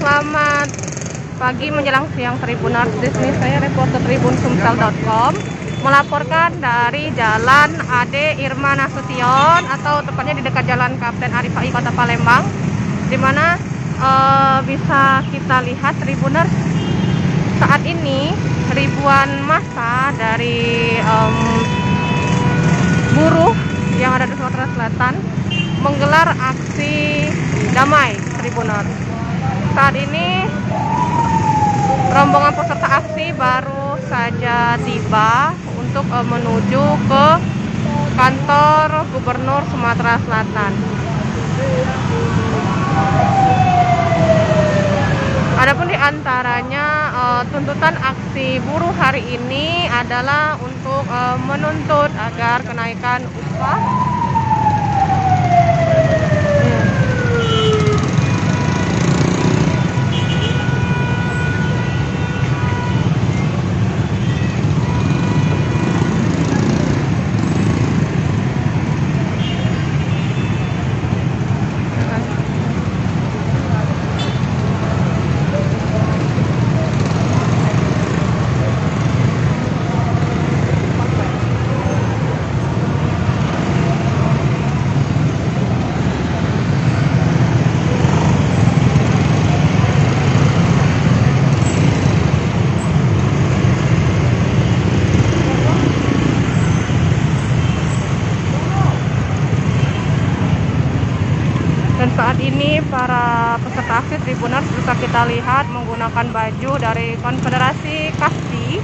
Selamat pagi menjelang siang Tribuners. Di sini saya reporter TribunSumsel.com melaporkan dari Jalan Ade Irma Nasution atau tepatnya di dekat Jalan Kapten Arif Ai Kota Palembang, di mana bisa kita lihat Tribuners saat ini ribuan massa dari buruh yang ada di Sumatera Selatan menggelar aksi damai Tribuners. Saat ini rombongan peserta aksi baru saja tiba untuk menuju ke kantor Gubernur Sumatera Selatan. Adapun di antaranya tuntutan aksi buruh hari ini adalah untuk menuntut agar kenaikan upah dan saat ini para peserta aksi Tribuners bisa kita lihat menggunakan baju dari Konfederasi Kasbi.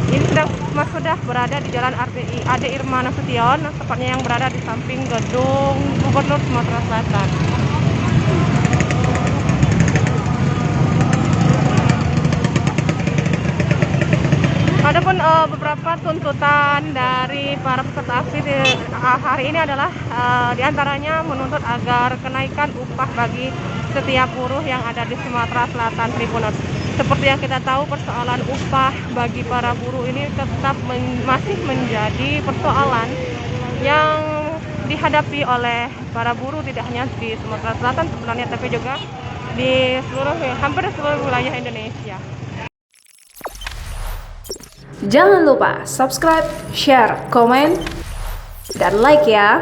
Ini sudah berada di Jalan Ade Irma Nasution, tepatnya yang berada di samping gedung Gubernur Sumatera Selatan. Adapun beberapa tuntutan dari para peserta aksi hari ini adalah diantaranya menuntut agar kenaikan upah bagi setiap buruh yang ada di Sumatera Selatan Tribuners. Seperti yang kita tahu, persoalan upah bagi para buruh ini tetap masih menjadi persoalan yang dihadapi oleh para buruh tidak hanya di Sumatera Selatan sebenarnya, tapi juga di hampir seluruh wilayah Indonesia. Jangan lupa subscribe, share, komen, dan like ya.